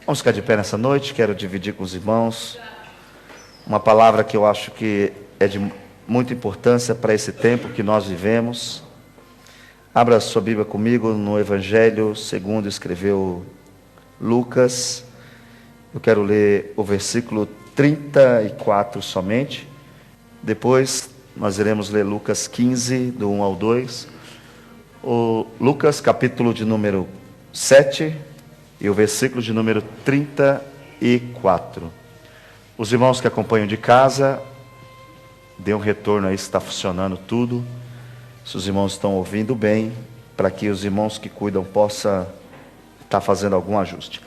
Vamos ficar de pé nessa noite. Quero dividir com os irmãos uma palavra que eu acho que é de muita importância para esse tempo que nós vivemos. Abra sua Bíblia comigo no Evangelho segundo escreveu Lucas. Eu quero ler o versículo 34 somente. Depois nós iremos ler Lucas 15, do 1 ao 2. O Lucas, capítulo de número 7, e o versículo de número 34. Os irmãos que acompanham de casa, dê um retorno aí se está funcionando tudo, se os irmãos estão ouvindo bem, para que os irmãos que cuidam possam estar fazendo algum ajuste.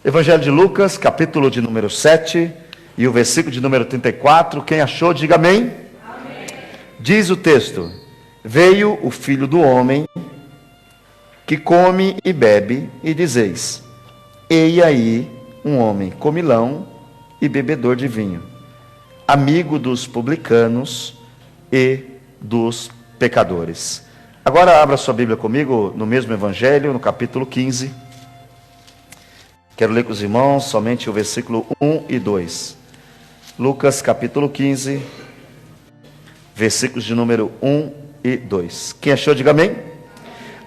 Evangelho de Lucas, capítulo de número 7, e o versículo de número 34, quem achou, diga amém. Amém. Diz o texto: veio o Filho do Homem, que come e bebe, e dizeis: eis aí um homem comilão e bebedor de vinho, amigo dos publicanos e dos pecadores. Agora abra sua Bíblia comigo no mesmo Evangelho, no capítulo 15. Quero ler com os irmãos somente o versículo 1 e 2. Lucas capítulo 15, versículos de número 1 e 2. Quem achou, diga amém.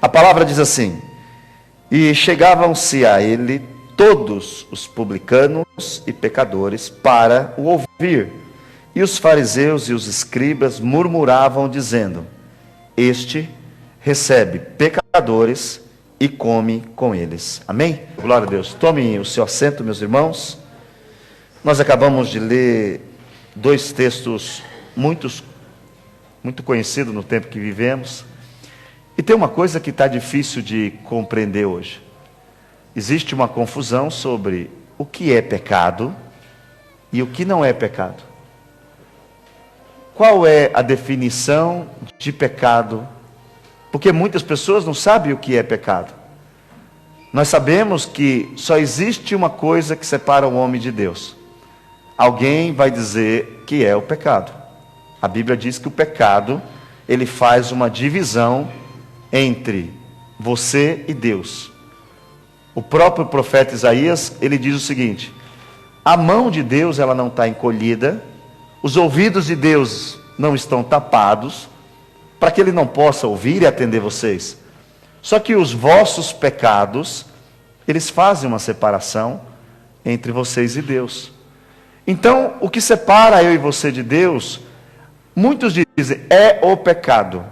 A palavra diz assim: e chegavam-se a ele todos os publicanos e pecadores para o ouvir. E os fariseus e os escribas murmuravam, dizendo: este recebe pecadores e come com eles. Amém? Glória a Deus. Tomem o seu assento, meus irmãos. Nós acabamos de ler dois textos muito conhecidos no tempo que vivemos. E tem uma coisa que está difícil de compreender hoje. Existe uma confusão sobre o que é pecado e o que não é pecado. Qual é a definição de pecado? Porque muitas pessoas não sabem o que é pecado. Nós sabemos que só existe uma coisa que separa o homem de Deus. Alguém vai dizer que é o pecado. A Bíblia diz que o pecado, ele faz uma divisão entre você e Deus. O próprio profeta Isaías, ele diz o seguinte: a mão de Deus, ela não está encolhida, os ouvidos de Deus não estão tapados, para que ele não possa ouvir e atender vocês. Só que os vossos pecados, eles fazem uma separação entre vocês e Deus. Então, o que separa eu e você de Deus, muitos dizem, é o pecado.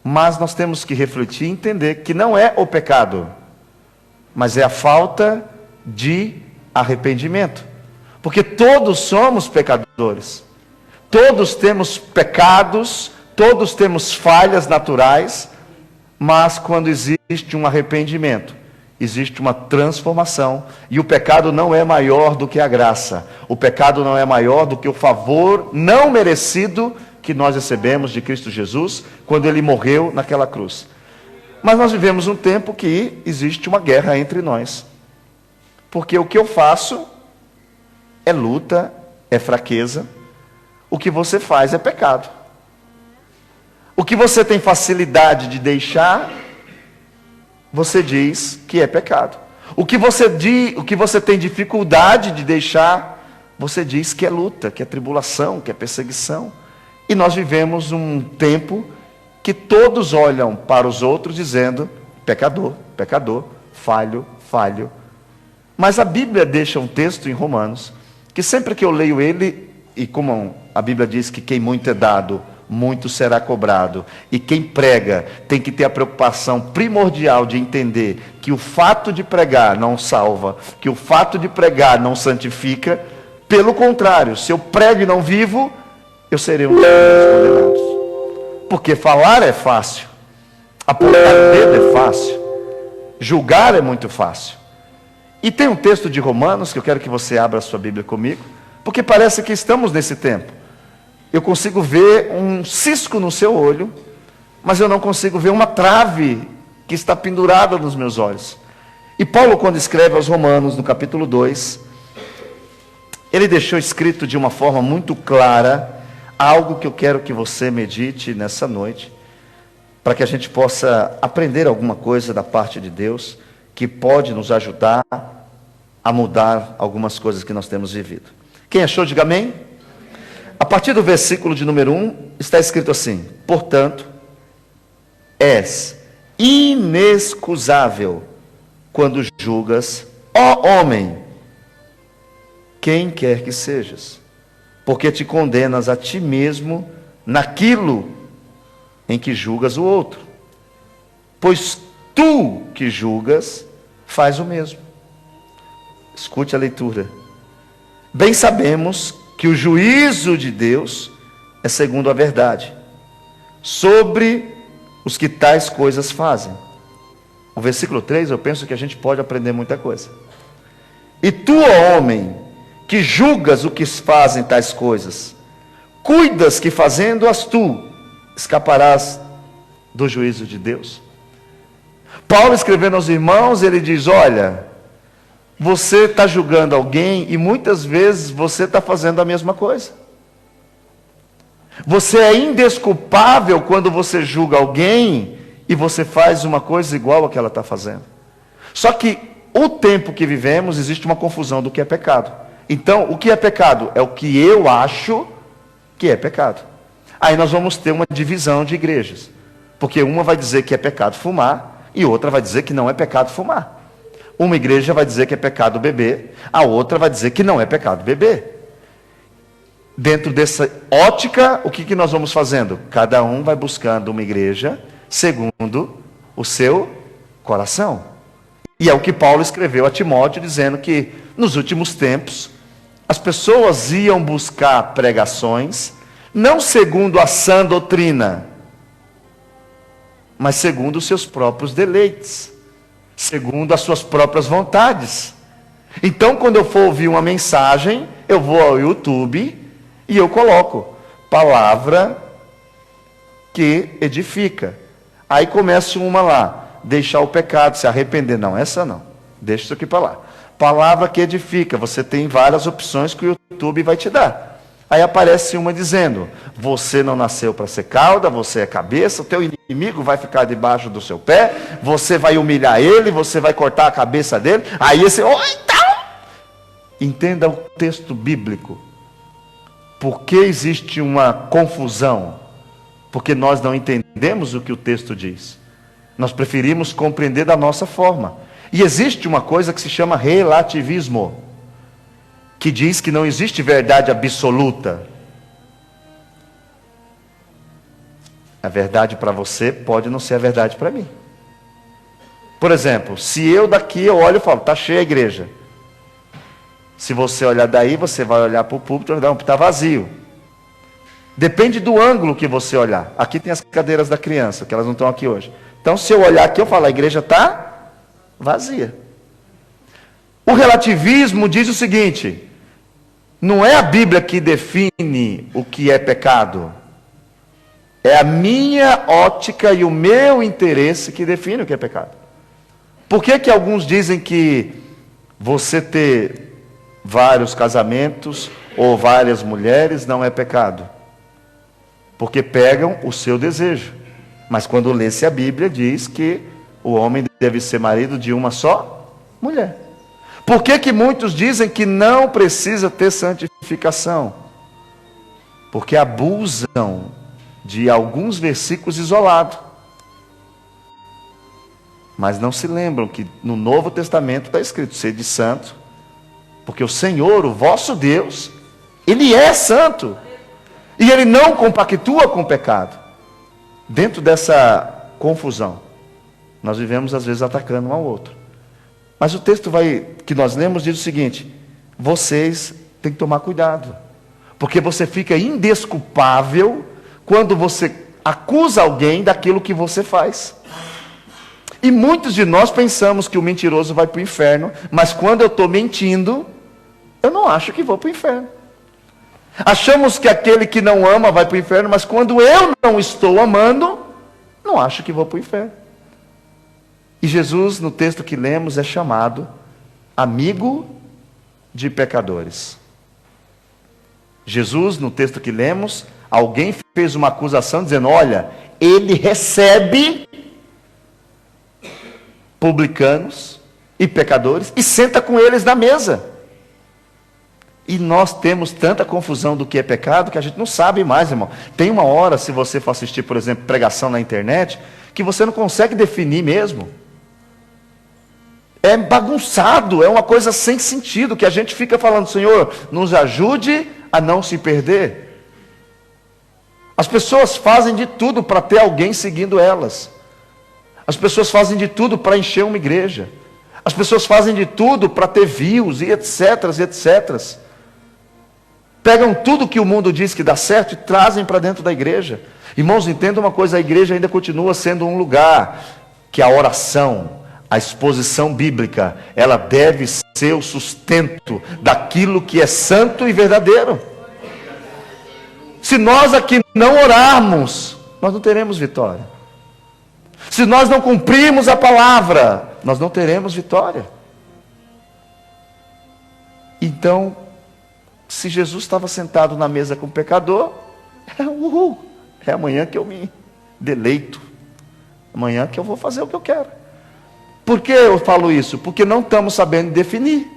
Mas nós temos que refletir e entender que não é o pecado, mas é a falta de arrependimento. Porque todos somos pecadores. Todos temos pecados, todos temos falhas naturais, mas quando existe um arrependimento, existe uma transformação, e o pecado não é maior do que a graça. O pecado não é maior do que o favor não merecido que nós recebemos de Cristo Jesus, quando Ele morreu naquela cruz. Mas nós vivemos um tempo que existe uma guerra entre nós. Porque o que eu faço é luta, é fraqueza. O que você faz é pecado. O que você tem facilidade de deixar, você diz que é pecado. O que você tem dificuldade de deixar, você diz que é luta, que é tribulação, que é perseguição. E nós vivemos um tempo que todos olham para os outros dizendo: pecador, pecador, falho, falho. Mas a Bíblia deixa um texto em Romanos, que sempre que eu leio ele, e como a Bíblia diz que quem muito é dado, muito será cobrado, e quem prega tem que ter a preocupação primordial de entender que o fato de pregar não salva, que o fato de pregar não santifica. Pelo contrário, se eu prego e não vivo, eu serei um dos condenados. Porque falar é fácil, apontar o dedo é fácil, julgar é muito fácil. E tem um texto de Romanos que eu quero que você abra a sua Bíblia comigo, porque parece que estamos nesse tempo. Eu consigo ver um cisco no seu olho, mas eu não consigo ver uma trave que está pendurada nos meus olhos. E Paulo, quando escreve aos Romanos, no capítulo 2, ele deixou escrito de uma forma muito clara algo que eu quero que você medite nessa noite, para que a gente possa aprender alguma coisa da parte de Deus, que pode nos ajudar a mudar algumas coisas que nós temos vivido. Quem achou, diga amém. A partir do versículo de número 1, está escrito assim: portanto, és inexcusável quando julgas, ó homem, quem quer que sejas, porque te condenas a ti mesmo naquilo em que julgas o outro. Pois tu que julgas, faz o mesmo. Escute a leitura. Bem sabemos que o juízo de Deus é segundo a verdade, sobre os que tais coisas fazem. O versículo 3, eu penso que a gente pode aprender muita coisa. E tu, ó homem, que julgas o que fazem tais coisas, cuidas que fazendo-as tu, escaparás do juízo de Deus. Paulo, escrevendo aos irmãos, ele diz: olha, você está julgando alguém e muitas vezes você está fazendo a mesma coisa. Você é indesculpável quando você julga alguém e você faz uma coisa igual a que ela está fazendo. Só que o tempo que vivemos existe uma confusão do que é pecado. Então, o que é pecado? É o que eu acho que é pecado. Aí nós vamos ter uma divisão de igrejas. Porque uma vai dizer que é pecado fumar e outra vai dizer que não é pecado fumar. Uma igreja vai dizer que é pecado beber, a outra vai dizer que não é pecado beber. Dentro dessa ótica, o que nós vamos fazendo? Cada um vai buscando uma igreja segundo o seu coração. E é o que Paulo escreveu a Timóteo, dizendo que nos últimos tempos as pessoas iam buscar pregações não segundo a sã doutrina, mas segundo os seus próprios deleites, segundo as suas próprias vontades. Então, quando eu for ouvir uma mensagem, eu vou ao YouTube e eu coloco palavra que edifica. Aí começa uma lá: deixar o pecado, se arrepender. Não, essa não, deixa isso aqui para lá. Palavra que edifica, você tem várias opções que o YouTube vai te dar. Aí aparece uma dizendo: você não nasceu para ser cauda, você é cabeça, o teu inimigo vai ficar debaixo do seu pé, você vai humilhar ele, você vai cortar a cabeça dele. Aí esse, então, entenda o texto bíblico. Por que existe uma confusão? Porque nós não entendemos o que o texto diz. Nós preferimos compreender da nossa forma. E existe uma coisa que se chama relativismo, que diz que não existe verdade absoluta. A verdade para você pode não ser a verdade para mim. Por exemplo, se eu daqui eu olho e falo: está cheia a igreja. Se você olhar daí, você vai olhar para o púlpito e vai: está vazio. Depende do ângulo que você olhar. Aqui tem as cadeiras da criança, que elas não estão aqui hoje. Então, se eu olhar aqui, eu falo: a igreja está vazia. O relativismo diz o seguinte: não é a Bíblia que define o que é pecado. É a minha ótica e o meu interesse que define o que é pecado. Por que que alguns dizem que você ter vários casamentos ou várias mulheres não é pecado? Porque pegam o seu desejo. Mas quando lê-se a Bíblia, diz que o homem deve ser marido de uma só mulher. Por que que muitos dizem que não precisa ter santificação? Porque abusam de alguns versículos isolados. Mas não se lembram que no Novo Testamento está escrito: sede santo, porque o Senhor, o vosso Deus, Ele é santo. E Ele não compactua com o pecado. Dentro dessa confusão, nós vivemos às vezes atacando um ao outro. Mas o texto que nós lemos diz o seguinte: vocês têm que tomar cuidado, porque você fica indesculpável quando você acusa alguém daquilo que você faz. E muitos de nós pensamos que o mentiroso vai para o inferno, mas quando eu estou mentindo, eu não acho que vou para o inferno. Achamos que aquele que não ama vai para o inferno, mas quando eu não estou amando, não acho que vou para o inferno. E Jesus, no texto que lemos, é chamado amigo de pecadores. Jesus, no texto que lemos, alguém fez uma acusação dizendo: olha, ele recebe publicanos e pecadores e senta com eles na mesa. E nós temos tanta confusão do que é pecado que a gente não sabe mais, irmão. Tem uma hora, se você for assistir, por exemplo, pregação na internet, que você não consegue definir mesmo. É bagunçado, é uma coisa sem sentido, que a gente fica falando: Senhor, nos ajude a não se perder. As pessoas fazem de tudo para ter alguém seguindo elas. As pessoas fazem de tudo para encher uma igreja. As pessoas fazem de tudo para ter views e etc, etc. Pegam tudo que o mundo diz que dá certo e trazem para dentro da igreja. Irmãos, entenda uma coisa: a igreja ainda continua sendo um lugar que a oração, a exposição bíblica, ela deve ser o sustento daquilo que é santo e verdadeiro. Se nós aqui não orarmos, nós não teremos vitória. Se nós não cumprirmos a palavra, nós não teremos vitória. Então, se Jesus estava sentado na mesa com o pecador, é amanhã que eu me deleito. Amanhã que eu vou fazer o que eu quero. Por que eu falo isso? Porque não estamos sabendo definir.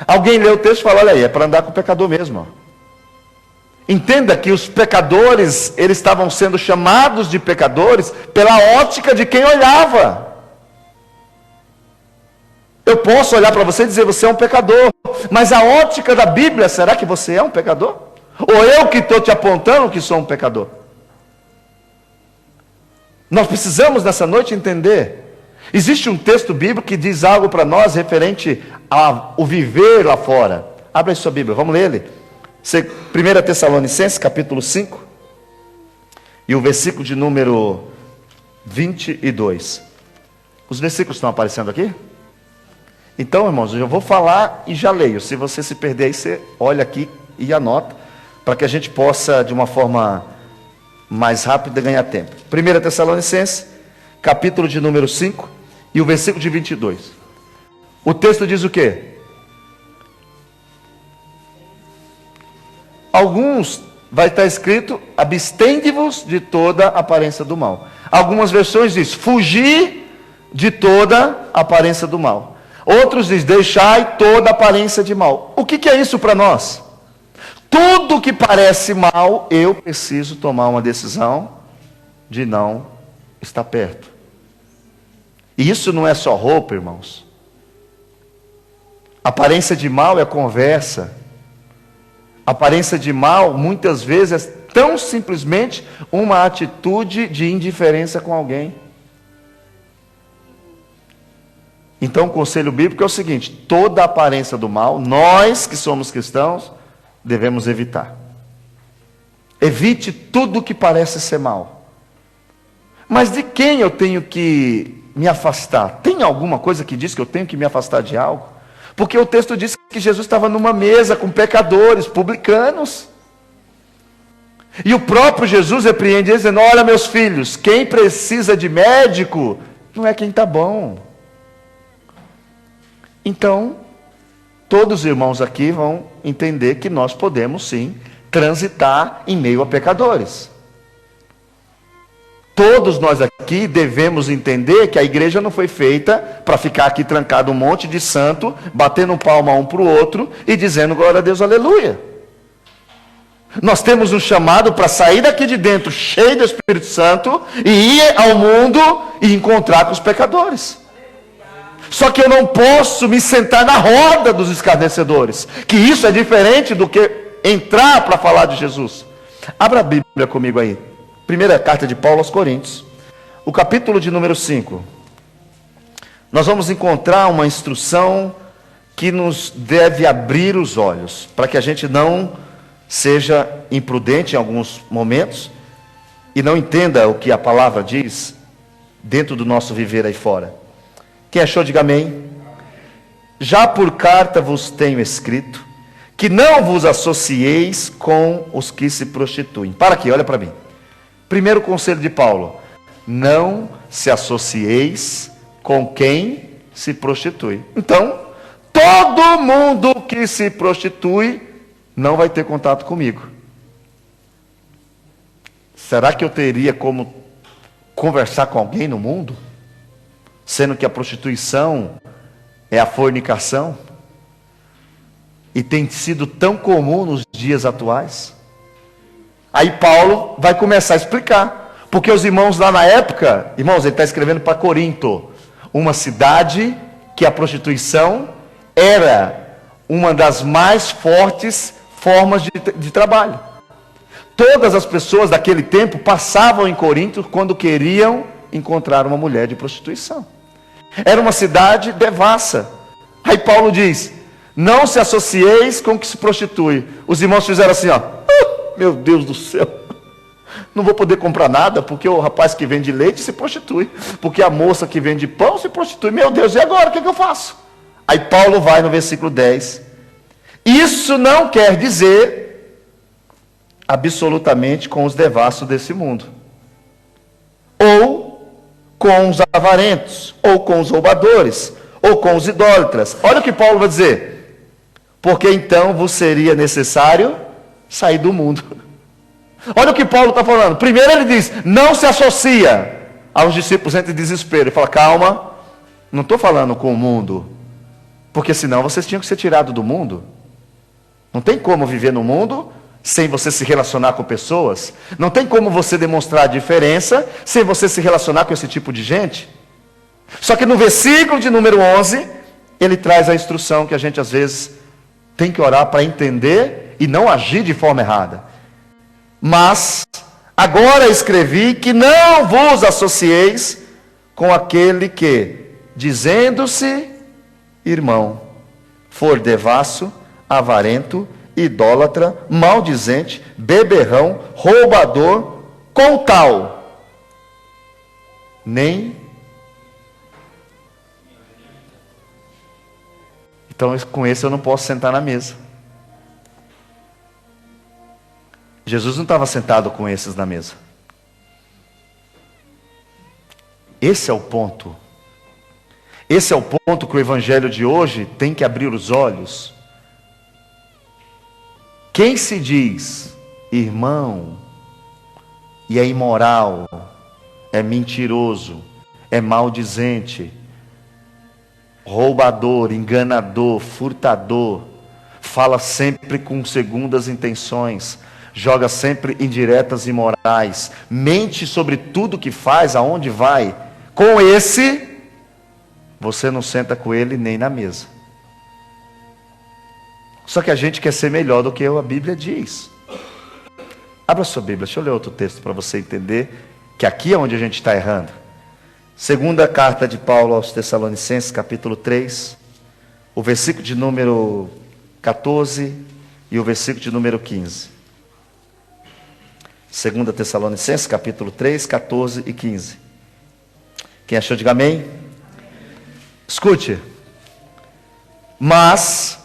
Alguém lê o texto e fala: olha aí, é para andar com o pecador mesmo. Ó. Entenda que os pecadores, eles estavam sendo chamados de pecadores pela ótica de quem olhava. Eu posso olhar para você e dizer: você é um pecador. Mas a ótica da Bíblia, será que você é um pecador? Ou eu que estou te apontando que sou um pecador? Nós precisamos nessa noite entender. Existe um texto bíblico que diz algo para nós referente ao viver lá fora. Abra aí sua Bíblia, vamos ler ele. 1 Tessalonicenses, capítulo 5, e o versículo de número 22. Os versículos estão aparecendo aqui? Então, irmãos, eu vou falar e já leio. Se você se perder aí, você olha aqui e anota, para que a gente possa, de uma forma mais rápida, ganhar tempo. 1 Tessalonicenses, capítulo de número 5, e o versículo de 22. O texto diz o quê? Alguns vai estar escrito: abstende-vos de toda aparência do mal. Algumas versões diz: fugir de toda aparência do mal. Outros diz: deixai toda aparência de mal. O que é isso para nós? Tudo que parece mal, eu preciso tomar uma decisão de não estar perto. E isso não é só roupa, irmãos. Aparência de mal é conversa. Aparência de mal, muitas vezes, é tão simplesmente uma atitude de indiferença com alguém. Então, o conselho bíblico é o seguinte: toda aparência do mal, nós que somos cristãos, devemos evitar. Evite tudo que parece ser mal. Mas de quem eu tenho que me afastar? Tem alguma coisa que diz que eu tenho que me afastar de algo? Porque o texto diz que Jesus estava numa mesa com pecadores, publicanos. E o próprio Jesus repreende, dizendo: olha, meus filhos, quem precisa de médico não é quem está bom. Então, todos os irmãos aqui vão entender que nós podemos sim transitar em meio a pecadores. Todos nós aqui devemos entender que a igreja não foi feita para ficar aqui trancado um monte de santo, batendo palma um para o outro e dizendo glória a Deus, aleluia. Nós temos um chamado para sair daqui de dentro cheio do Espírito Santo e ir ao mundo e encontrar com os pecadores. Só que eu não posso me sentar na roda dos escarnecedores, que isso é diferente do que entrar para falar de Jesus. Abra a Bíblia comigo aí. Primeira carta de Paulo aos Coríntios, o capítulo de número 5. Nós vamos encontrar uma instrução que nos deve abrir os olhos, para que a gente não seja imprudente em alguns momentos e não entenda o que a palavra diz dentro do nosso viver aí fora. Quem achou, diga amém. Já por carta vos tenho escrito que não vos associeis com os que se prostituem. Para aqui, olha para mim. Primeiro conselho de Paulo: não se associeis com quem se prostitui. Então, todo mundo que se prostitui não vai ter contato comigo. Será que eu teria como conversar com alguém no mundo? Sendo que a prostituição é a fornicação, e tem sido tão comum nos dias atuais. Aí Paulo vai começar a explicar, porque os irmãos lá na época, irmãos, ele está escrevendo para Corinto, uma cidade que a prostituição era uma das mais fortes formas de trabalho. Todas as pessoas daquele tempo passavam em Corinto quando queriam encontrar uma mulher de prostituição. Era uma cidade devassa. Aí Paulo diz: não se associeis com o que se prostitui. Os irmãos fizeram assim, ó. Meu Deus do céu. Não vou poder comprar nada, porque o rapaz que vende leite se prostitui. Porque a moça que vende pão se prostitui. Meu Deus, e agora? O que eu faço? Aí Paulo vai no versículo 10. Isso não quer dizer absolutamente com os devassos desse mundo, ou com os avarentos, ou com os roubadores, ou com os idólatras. Olha o que Paulo vai dizer: porque então vos seria necessário sair do mundo. Olha o que Paulo está falando. Primeiro ele diz: não se associa aos discípulos entre desespero. Ele fala: calma, não estou falando com o mundo, porque senão vocês tinham que ser tirados do mundo. Não tem como viver no mundo sem você se relacionar com pessoas. Não tem como você demonstrar a diferença sem você se relacionar com esse tipo de gente. Só que no versículo de número 11, ele traz a instrução que a gente às vezes tem que orar para entender e não agir de forma errada. Mas agora escrevi que não vos associeis com aquele que, dizendo-se irmão, for devasso, avarento, idólatra, maldizente, beberrão, roubador, com tal, nem. Então com esse eu não posso sentar na mesa. Jesus não estava sentado com esses na mesa. Esse é o ponto. Esse é o ponto que o evangelho de hoje tem que abrir os olhos. Quem se diz irmão e é imoral, é mentiroso, é maldizente, roubador, enganador, furtador, fala sempre com segundas intenções, joga sempre indiretas imorais, mente sobre tudo que faz, aonde vai. Com esse, você não senta com ele nem na mesa. Só que a gente quer ser melhor do que a Bíblia diz. Abra sua Bíblia, deixa eu ler outro texto para você entender que aqui é onde a gente está errando. Segunda carta de Paulo aos Tessalonicenses, capítulo 3, o versículo de número 14 e o versículo de número 15. Segunda Tessalonicenses, capítulo 3, 14 e 15. Quem achou, diga amém. Escute. Mas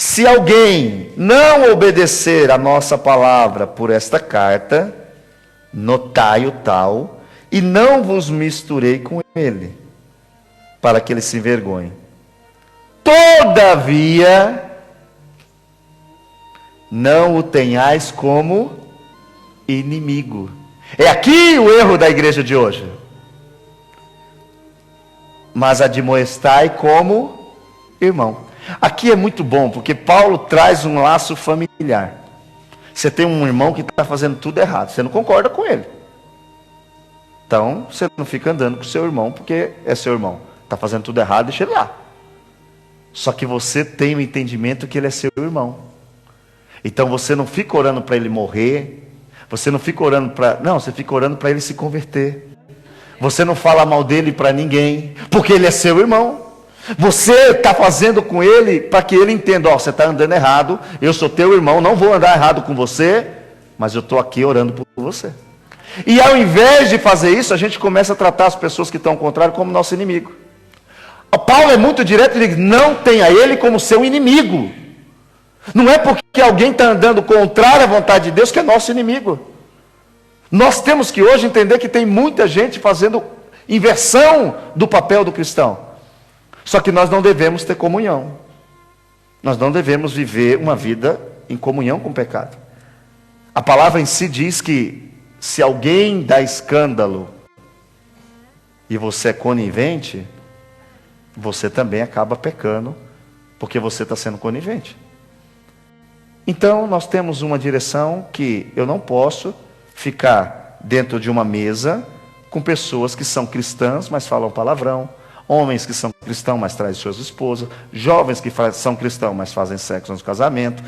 se alguém não obedecer a nossa palavra por esta carta, notai o tal, e não vos misturei com ele, para que ele se envergonhe. Todavia, não o tenhais como inimigo. É aqui o erro da igreja de hoje. Mas admoestai como irmão. Aqui é muito bom, porque Paulo traz um laço familiar. Você tem um irmão que está fazendo tudo errado, você não concorda com ele. Então, você não fica andando com o seu irmão, porque é seu irmão. Está fazendo tudo errado, deixa ele lá. Só que você tem o entendimento que ele é seu irmão. Então, você não fica orando para ele morrer. Você não fica orando para... Não, você fica orando para ele se converter. Você não fala mal dele para ninguém, porque ele é seu irmão. Você está fazendo com ele para que ele entenda: ó, você está andando errado, eu sou teu irmão, não vou andar errado com você, mas eu estou aqui orando por você. E ao invés de fazer isso, a gente começa a tratar as pessoas que estão ao contrário como nosso inimigo. O Paulo é muito direto, ele diz: não tenha ele como seu inimigo. Não é porque alguém está andando contrário à vontade de Deus que é nosso inimigo. Nós temos que hoje entender que tem muita gente fazendo inversão do papel do cristão. Só que nós não devemos ter comunhão. Nós não devemos viver uma vida em comunhão com o pecado. A palavra em si diz que se alguém dá escândalo e você é conivente, você também acaba pecando, porque você está sendo conivente. Então, nós temos uma direção que eu não posso ficar dentro de uma mesa com pessoas que são cristãs, mas falam palavrão, homens que são cristãos, mas trazem suas esposas, jovens que são cristãos, mas fazem sexo no casamento,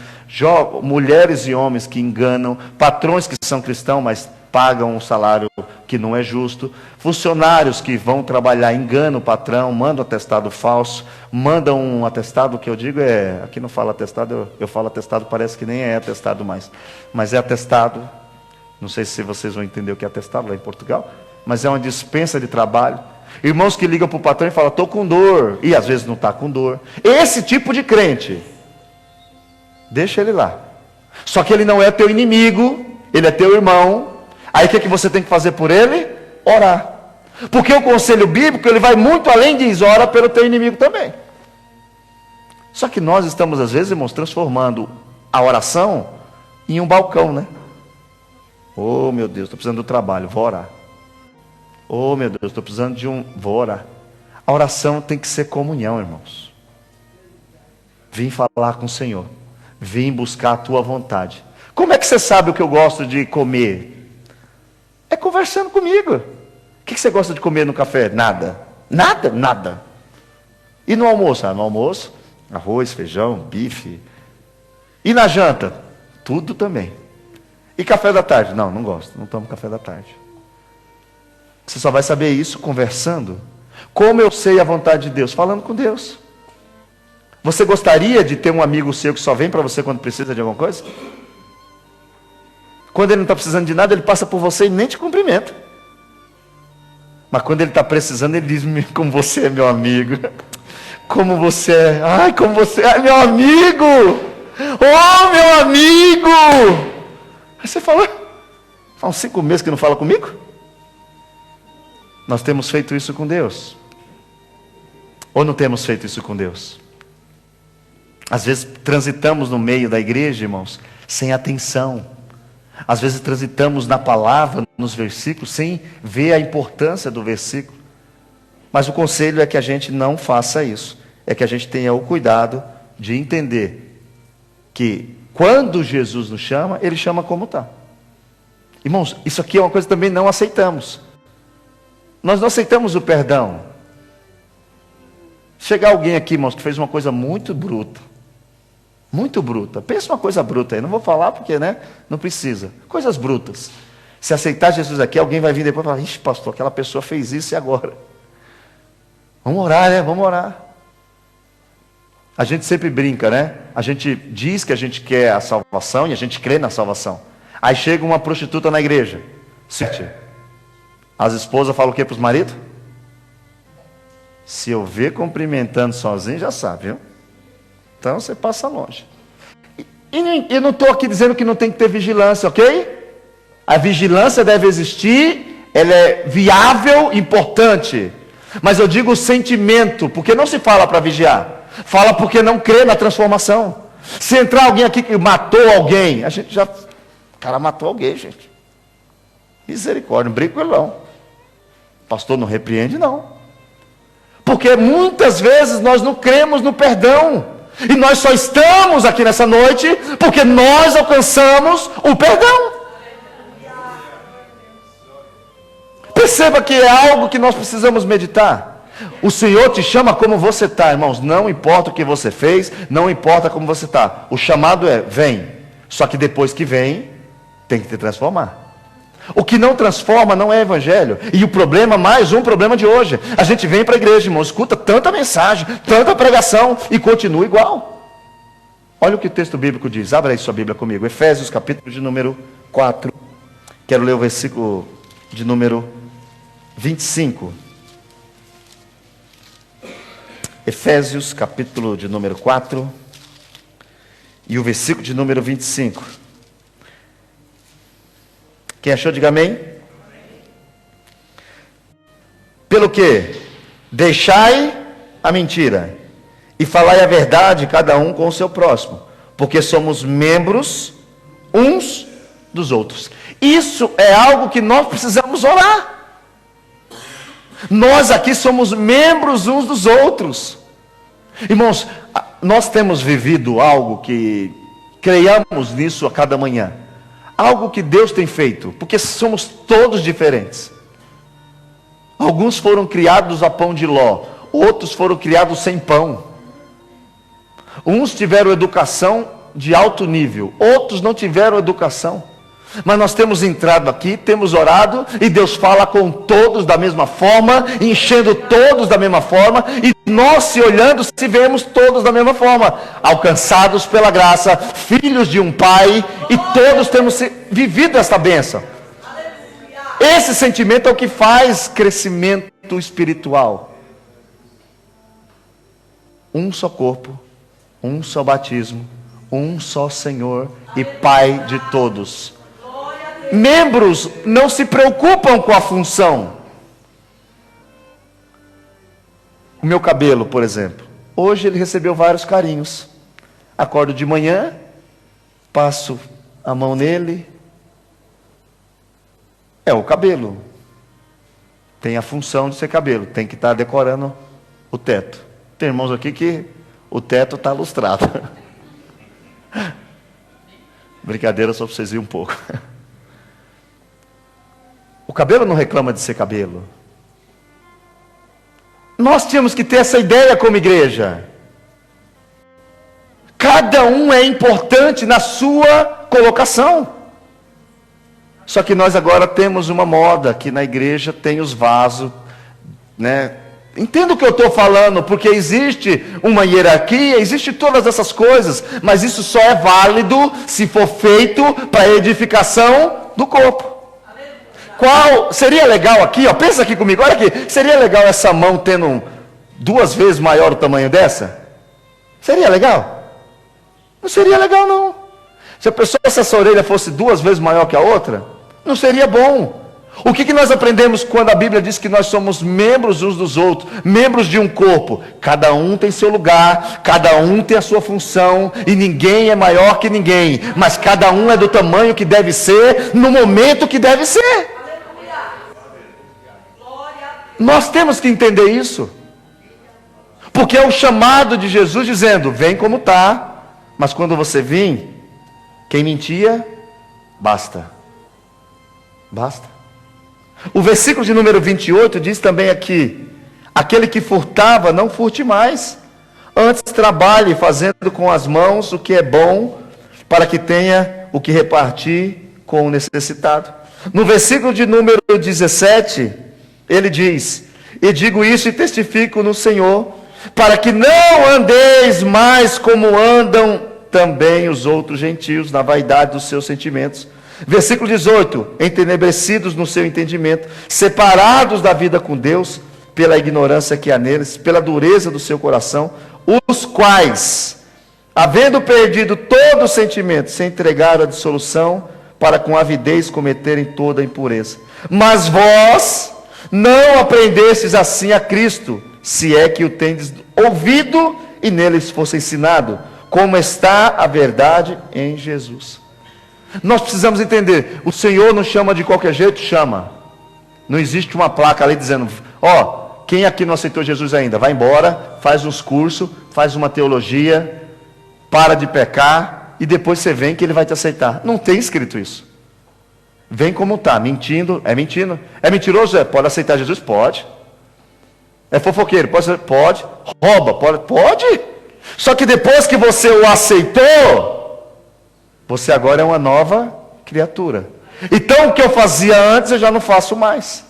mulheres e homens que enganam, patrões que são cristãos, mas pagam um salário que não é justo, funcionários que vão trabalhar, enganam o patrão, mandam atestado falso, mandam um atestado, que eu digo aqui não fala atestado, eu falo atestado, parece que nem é atestado mais, mas é atestado, não sei se vocês vão entender o que é atestado lá em Portugal, mas é uma dispensa de trabalho. Irmãos que ligam para o patrão e falam, estou com dor, e às vezes não está com dor. Esse tipo de crente, deixa ele lá. Só que ele não é teu inimigo, ele é teu irmão. Aí o que você tem que fazer por ele? Orar. Porque o conselho bíblico, ele vai muito além de dizer, ora pelo teu inimigo também. Só que nós estamos às vezes, irmãos, transformando a oração em um balcão, né? Oh meu Deus, estou precisando do trabalho, vou orar. Oh meu Deus, estou precisando vou orar. A oração tem que ser comunhão, irmãos. Vim falar com o Senhor. Vim buscar a tua vontade. Como é que você sabe o que eu gosto de comer? É conversando comigo. O que você gosta de comer no café? Nada. Nada? Nada. E no almoço? No almoço, arroz, feijão, bife. E na janta? Tudo também. E café da tarde? Não gosto. Não tomo café da tarde. Você só vai saber isso conversando. Como eu sei a vontade de Deus? Falando com Deus. Você gostaria de ter um amigo seu que só vem para você quando precisa de alguma coisa? Quando ele não está precisando de nada, ele passa por você e nem te cumprimenta. Mas quando ele está precisando, ele diz, como você é meu amigo. Como você é. Ai, como você é meu amigo. Oh, meu amigo. Aí você fala, faz uns 5 meses que não fala comigo? Nós temos feito isso com Deus? Ou não temos feito isso com Deus? Às vezes transitamos no meio da igreja, irmãos, sem atenção. Às vezes transitamos na palavra, nos versículos, sem ver a importância do versículo. Mas o conselho é que a gente não faça isso. É que a gente tenha o cuidado de entender que quando Jesus nos chama, Ele chama como está. Irmãos, isso aqui é uma coisa que também não aceitamos. Nós não aceitamos o perdão. Chegar alguém aqui, irmãos, que fez uma coisa muito bruta. Muito bruta. Pensa uma coisa bruta aí. Não vou falar porque, né? Não precisa. Coisas brutas. Se aceitar Jesus aqui, alguém vai vir depois e falar, ixi, pastor, aquela pessoa fez isso e agora? Vamos orar, né? Vamos orar. A gente sempre brinca, né? A gente diz que a gente quer a salvação e a gente crê na salvação. Aí chega uma prostituta na igreja. As esposas falam o que para os maridos? Se eu ver cumprimentando sozinho, já sabe, viu? Então você passa longe. E eu não estou aqui dizendo que não tem que ter vigilância, ok? A vigilância deve existir, ela é viável, importante. Mas eu digo o sentimento, porque não se fala para vigiar. Fala porque não crê na transformação. Se entrar alguém aqui que matou alguém, a gente já... O cara matou alguém, gente. Misericórdia, não brinco com ele não. Pastor, não repreende não. Porque muitas vezes nós não cremos no perdão. E nós só estamos aqui nessa noite porque nós alcançamos o perdão. Perceba que é algo que nós precisamos meditar. O Senhor te chama como você está, irmãos. Não importa o que você fez, não importa como você está. O chamado é, vem. Só que depois que vem, tem que te transformar. O que não transforma não é evangelho. E o problema, mais um problema de hoje. A gente vem para a igreja, irmão, escuta tanta mensagem, tanta pregação e continua igual. Olha o que o texto bíblico diz. Abra aí sua Bíblia comigo. Efésios, capítulo de número 4. Quero ler o versículo de número 25. Efésios, capítulo de número 4. E o versículo de número 25. Quem achou, diga amém. Pelo que? Deixai a mentira e falai a verdade, cada um com o seu próximo, porque somos membros uns dos outros. Isso é algo que nós precisamos orar. Nós aqui somos membros uns dos outros. Irmãos, nós temos vivido algo que creiamos nisso a cada manhã. Algo que Deus tem feito, porque somos todos diferentes. Alguns foram criados a pão de ló, outros foram criados sem pão. Uns tiveram educação de alto nível, outros não tiveram educação. Mas nós temos entrado aqui, temos orado, e Deus fala com todos da mesma forma, enchendo todos da mesma forma, e nós se olhando, se vemos todos da mesma forma, alcançados pela graça, filhos de um Pai, e todos temos vivido esta bênção. Esse sentimento é o que faz crescimento espiritual. Um só corpo, um só batismo, um só Senhor e Pai de todos. Membros não se preocupam com a função. O meu cabelo, por exemplo, hoje ele recebeu vários carinhos. Acordo de manhã, passo a mão nele. É o cabelo. Tem a função de ser cabelo. Tem que estar decorando o teto. Tem irmãos aqui que o teto está lustrado. Brincadeira só para vocês verem um pouco. O cabelo não reclama de ser cabelo. Nós tínhamos que ter essa ideia como igreja. Cada um é importante na sua colocação. Só que nós agora temos uma moda que na igreja tem os vasos, né? Entendo o que eu estou falando, porque existe uma hierarquia, existe todas essas coisas, mas isso só é válido se for feito para a edificação do corpo. Qual seria legal aqui, ó, pensa aqui comigo, olha aqui, seria legal essa mão tendo 2 vezes maior o tamanho dessa? Seria legal? Não seria legal não. Se a pessoa, se essa orelha fosse 2 vezes maior que a outra, não seria bom. O que nós aprendemos quando a Bíblia diz que nós somos membros uns dos outros, membros de um corpo? Cada um tem seu lugar, cada um tem a sua função, e ninguém é maior que ninguém, mas cada um é do tamanho que deve ser, no momento que deve ser. Nós temos que entender isso, porque é o chamado de Jesus dizendo, vem como está, mas quando você vir, quem mentia, basta. O versículo de número 28 diz também aqui, aquele que furtava, não furte mais, antes trabalhe fazendo com as mãos o que é bom, para que tenha o que repartir com o necessitado. No versículo de número 17, ele diz, e digo isso e testifico no Senhor, para que não andeis mais como andam também os outros gentios, na vaidade dos seus sentimentos. Versículo 18, entenebrecidos no seu entendimento, separados da vida com Deus, pela ignorância que há neles, pela dureza do seu coração, os quais, havendo perdido todo o sentimento, se entregaram à dissolução, para com avidez cometerem toda a impureza. Mas vós não aprendestes assim a Cristo, se é que o tendes ouvido e neles fosse ensinado, como está a verdade em Jesus. Nós precisamos entender, o Senhor não chama de qualquer jeito, chama. Não existe uma placa ali dizendo, ó, quem aqui não aceitou Jesus ainda, vai embora, faz uns cursos, faz uma teologia, para de pecar, e depois você vem que ele vai te aceitar. Não tem escrito isso. Vem como está, mentindo, é mentindo. É mentiroso? É, pode aceitar Jesus? Pode. É fofoqueiro? Pode. Rouba? Pode. Só que depois que você o aceitou, você agora é uma nova criatura. Então o que eu fazia antes eu já não faço mais.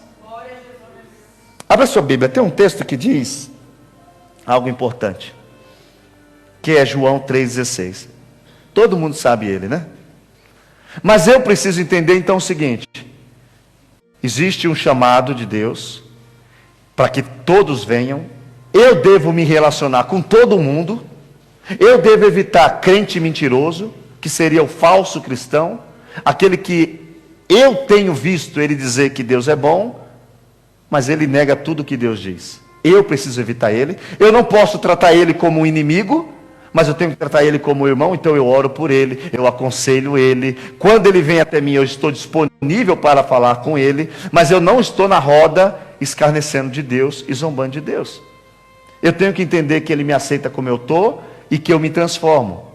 Abra sua Bíblia, tem um texto que diz algo importante, que é João 3,16. Todo mundo sabe ele, né? Mas eu preciso entender então o seguinte, existe um chamado de Deus, para que todos venham, eu devo me relacionar com todo mundo, eu devo evitar crente mentiroso, que seria o falso cristão, aquele que eu tenho visto ele dizer que Deus é bom, mas ele nega tudo o que Deus diz. Eu preciso evitar ele, eu não posso tratar ele como um inimigo, mas eu tenho que tratar ele como irmão, então eu oro por ele, eu aconselho ele, quando ele vem até mim eu estou disponível para falar com ele, mas eu não estou na roda escarnecendo de Deus e zombando de Deus. Eu tenho que entender que Ele me aceita como eu estou e que eu me transformo.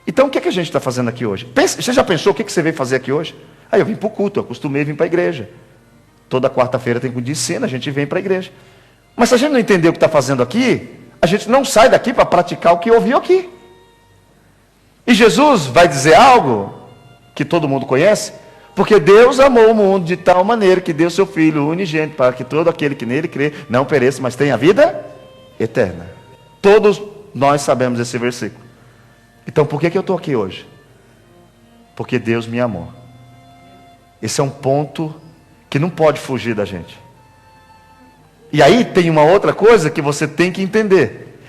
Então o que é que a gente está fazendo aqui hoje? Você já pensou o que você veio fazer aqui hoje? Aí eu vim para o culto, eu acostumei vir para a igreja. Toda quarta-feira tem culto de ensino, a gente vem para a igreja. Mas se a gente não entender o que está fazendo aqui, a gente não sai daqui para praticar o que ouviu aqui. E Jesus vai dizer algo que todo mundo conhece, porque Deus amou o mundo de tal maneira que deu seu Filho unigênito para que todo aquele que nele crê não pereça, mas tenha vida eterna. Todos nós sabemos esse versículo. Então por que eu estou aqui hoje? Porque Deus me amou. Esse é um ponto que não pode fugir da gente. E aí tem uma outra coisa que você tem que entender.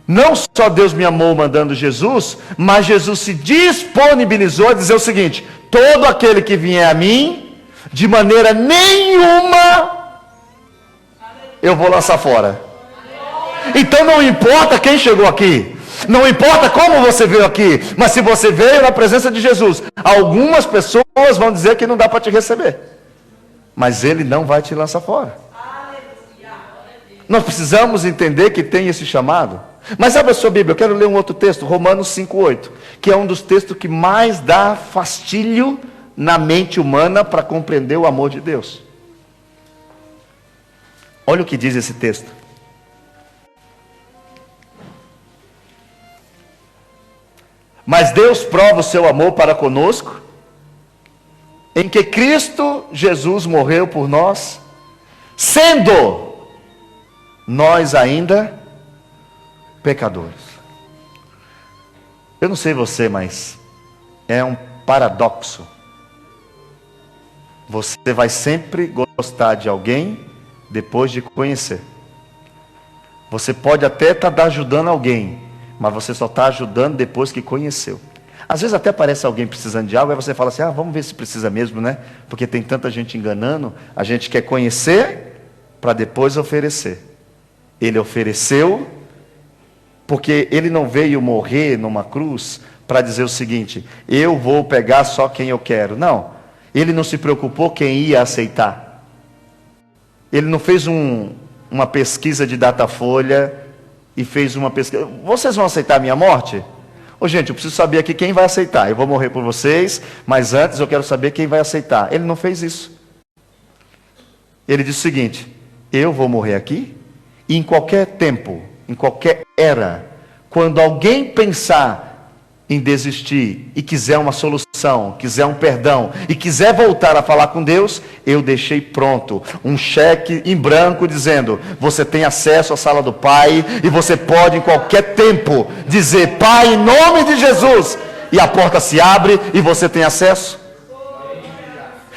Não só Deus me amou mandando Jesus, mas Jesus se disponibilizou a dizer o seguinte: todo aquele que vier a mim, de maneira nenhuma eu vou lançar fora. Então não importa quem chegou aqui, não importa como você veio aqui, mas se você veio na presença de Jesus, algumas pessoas vão dizer que não dá para te receber, mas Ele não vai te lançar fora. Nós precisamos entender que tem esse chamado. Mas abre a sua Bíblia, eu quero ler um outro texto, Romanos 5,8, que é um dos textos que mais dá fastílio na mente humana para compreender o amor de Deus. Olha o que diz esse texto. Mas Deus prova o seu amor para conosco, em que Cristo Jesus morreu por nós, sendo nós ainda pecadores. Eu não sei você, mas é um paradoxo. Você vai sempre gostar de alguém depois de conhecer. Você pode até estar ajudando alguém, mas você só está ajudando depois que conheceu. Às vezes até aparece alguém precisando de algo, aí você fala assim: vamos ver se precisa mesmo, né? Porque tem tanta gente enganando. A gente quer conhecer para depois oferecer. Ele ofereceu, porque Ele não veio morrer numa cruz para dizer o seguinte: eu vou pegar só quem eu quero. Não, Ele não se preocupou quem ia aceitar. Ele não fez uma pesquisa de Datafolha e fez uma pesquisa: vocês vão aceitar a minha morte? Gente, eu preciso saber aqui quem vai aceitar. Eu vou morrer por vocês, mas antes eu quero saber quem vai aceitar. Ele não fez isso. Ele disse o seguinte: eu vou morrer aqui, e em qualquer tempo, em qualquer era, quando alguém pensar em desistir e quiser uma solução, quiser um perdão e quiser voltar a falar com Deus, eu deixei pronto um cheque em branco dizendo: você tem acesso à sala do Pai e você pode em qualquer tempo dizer: Pai, em nome de Jesus, e a porta se abre e você tem acesso.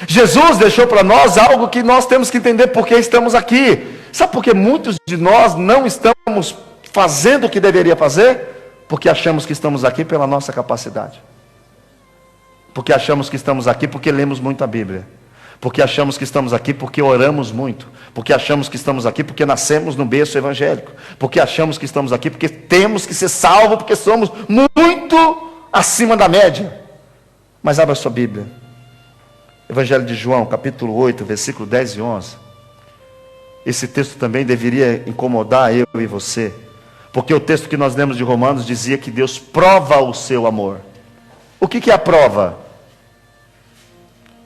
Jesus deixou para nós algo que nós temos que entender porque estamos aqui. Sabe por que muitos de nós não estamos fazendo o que deveria fazer? Porque achamos que estamos aqui pela nossa capacidade. Porque achamos que estamos aqui porque lemos muito a Bíblia. Porque achamos que estamos aqui porque oramos muito. Porque achamos que estamos aqui porque nascemos no berço evangélico. Porque achamos que estamos aqui porque temos que ser salvos, porque somos muito acima da média. Mas abra a sua Bíblia. Evangelho de João, capítulo 8, versículo 10 e 11. Esse texto também deveria incomodar eu e você. Porque o texto que nós lemos de Romanos dizia que Deus prova o seu amor. O que é a prova?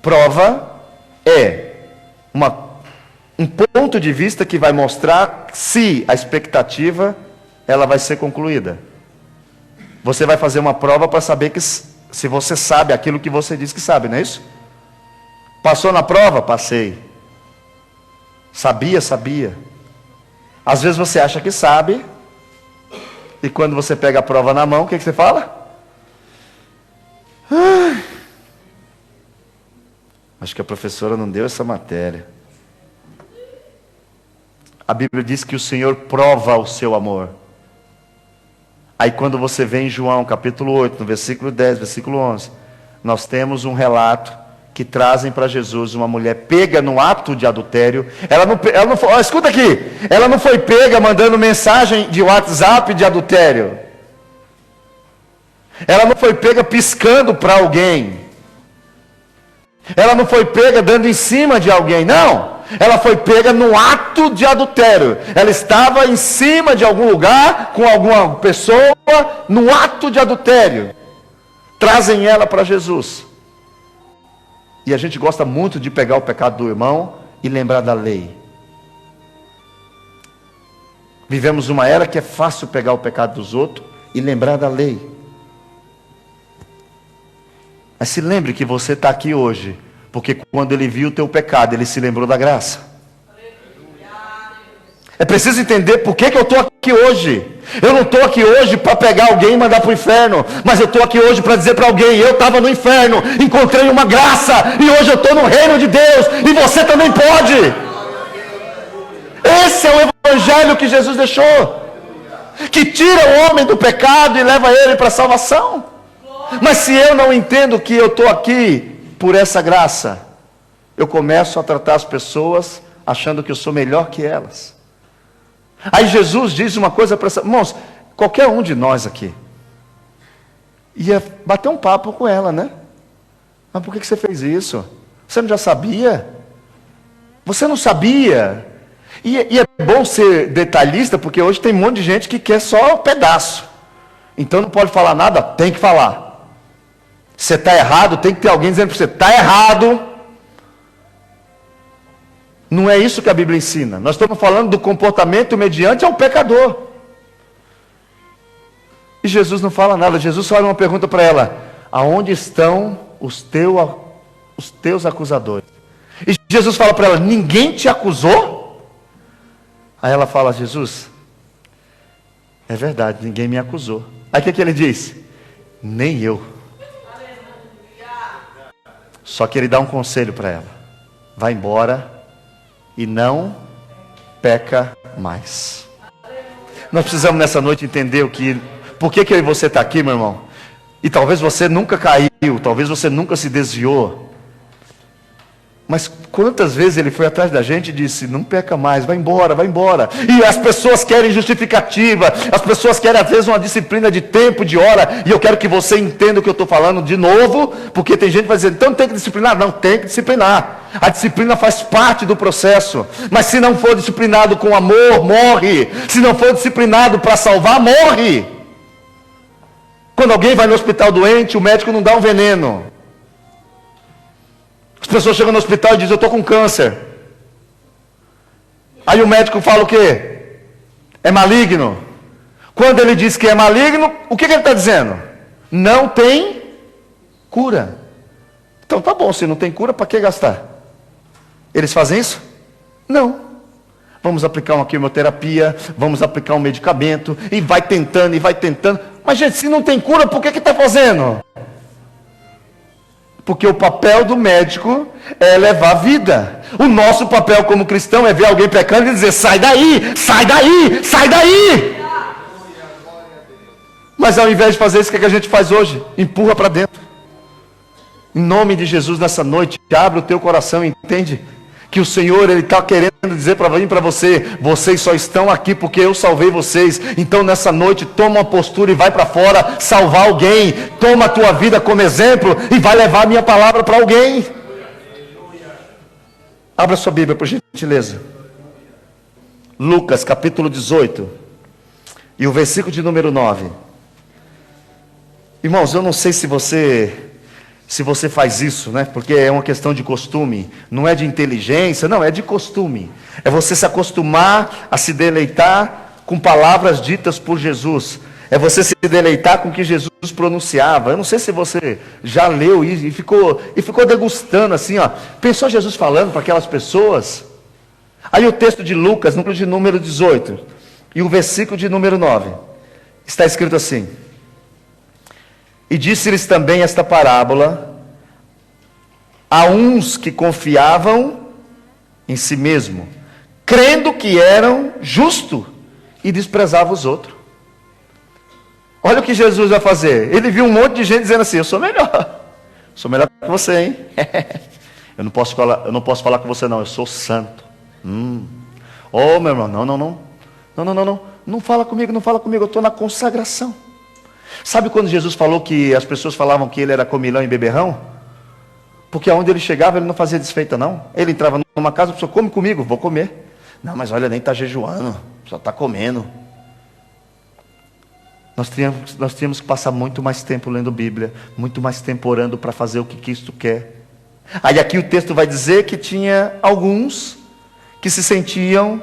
Prova é um ponto de vista que vai mostrar se a expectativa ela vai ser concluída. Você vai fazer uma prova para saber que se você sabe aquilo que você diz que sabe, não é isso? Passou na prova? Passei. Sabia. Às vezes você acha que sabe, e quando você pega a prova na mão, o que você fala? Acho que a professora não deu essa matéria. A Bíblia diz que o Senhor prova o seu amor. Aí quando você vê em João capítulo 8, no versículo 10, versículo 11, nós temos um relato que trazem para Jesus uma mulher pega no ato de adultério. Ela não foi, escuta aqui, ela não foi pega mandando mensagem de WhatsApp de adultério. Ela não foi pega piscando para alguém. Ela não foi pega dando em cima de alguém, não. ela foi pega no ato de adultério. Ela estava em cima de algum lugar, com alguma pessoa, no ato de adultério. Trazem ela para Jesus. E a gente gosta muito de pegar o pecado do irmão e lembrar da lei. Vivemos uma era que é fácil pegar o pecado dos outros e lembrar da lei. Mas se lembre que você está aqui hoje, porque quando ele viu o teu pecado, ele se lembrou da graça. É preciso entender por que eu estou aqui hoje. Eu não estou aqui hoje para pegar alguém e mandar para o inferno, mas eu estou aqui hoje para dizer para alguém: eu estava no inferno, encontrei uma graça, e hoje eu estou no reino de Deus, e você também pode. Esse é o evangelho que Jesus deixou, que tira o homem do pecado e leva ele para a salvação. Mas se eu não entendo que eu estou aqui por essa graça, eu começo a tratar as pessoas achando que eu sou melhor que elas. Aí Jesus diz uma coisa para essa... Irmãos, qualquer um de nós aqui ia bater um papo com ela, né? Mas por que você fez isso? Você não já sabia? Você não sabia? E é bom ser detalhista, porque hoje tem um monte de gente que quer só um pedaço. Então não pode falar nada, tem que falar. Você está errado, tem que ter alguém dizendo para você: está errado. Não é isso que a Bíblia ensina. Nós estamos falando do comportamento mediante ao pecador. E Jesus não fala nada. Jesus só faz uma pergunta para ela: aonde estão os teus acusadores? E Jesus fala para ela: ninguém te acusou? Aí ela fala: Jesus, é verdade, ninguém me acusou. Aí o que ele diz? Nem eu. Só que ele dá um conselho para ela: vai embora e não peca mais. Nós precisamos nessa noite entender por que eu e você está aqui, meu irmão. E talvez você nunca caiu, talvez você nunca se desviou. Mas quantas vezes ele foi atrás da gente e disse: não peca mais, vai embora, vai embora. E as pessoas querem justificativa, as pessoas querem às vezes uma disciplina de tempo, de hora. E eu quero que você entenda o que eu estou falando de novo, porque tem gente que vai dizer: então tem que disciplinar. Não, tem que disciplinar. A disciplina faz parte do processo. Mas se não for disciplinado com amor, morre. Se não for disciplinado para salvar, morre. Quando alguém vai no hospital doente, o médico não dá um veneno. As pessoas chegam no hospital e dizem: eu estou com câncer. Aí o médico fala o quê? É maligno. Quando ele diz que é maligno, o que ele está dizendo? Não tem cura. Então tá bom, se não tem cura, para que gastar? Eles fazem isso? Não. Vamos aplicar uma quimioterapia, vamos aplicar um medicamento, e vai tentando, e vai tentando. Mas gente, se não tem cura, por que está fazendo? Porque o papel do médico é levar a vida. O nosso papel como cristão é ver alguém pecando e dizer: sai daí, sai daí, sai daí. Mas ao invés de fazer isso, o que a gente faz hoje? Empurra para dentro. Em nome de Jesus, nessa noite, abre o teu coração e entende que o Senhor, Ele está querendo dizer para mim e para você: vocês só estão aqui porque eu salvei vocês. Então nessa noite, toma uma postura e vai para fora salvar alguém. Toma a tua vida como exemplo e vai levar a minha palavra para alguém. Abra sua Bíblia, por gentileza. Lucas capítulo 18 e o versículo de número 9. Irmãos, eu não sei se você faz isso, né? Porque é uma questão de costume, não é de inteligência, não, é de costume. É você se acostumar a se deleitar com palavras ditas por Jesus. É você se deleitar com o que Jesus pronunciava. Eu não sei se você já leu isso e ficou degustando assim, ó. Pensou Jesus falando para aquelas pessoas? Aí o texto de Lucas, no de número 18, e o versículo de número 9, está escrito assim: e disse-lhes também esta parábola a uns que confiavam em si mesmo, crendo que eram justos, e desprezavam os outros. Olha o que Jesus vai fazer. Ele viu um monte de gente dizendo assim: eu sou melhor que você, hein? eu não posso falar com você não, eu sou santo. Oh, meu irmão, não fala comigo, eu estou na consagração. Sabe quando Jesus falou que as pessoas falavam que ele era comilão e beberrão? Porque aonde ele chegava, ele não fazia desfeita, não. Ele entrava numa casa, a pessoa, come comigo, vou comer. Não, mas olha, nem está jejuando, só está comendo. Nós tínhamos que passar muito mais tempo lendo Bíblia, muito mais tempo orando para fazer o que Cristo quer. Aí aqui o texto vai dizer que tinha alguns que se sentiam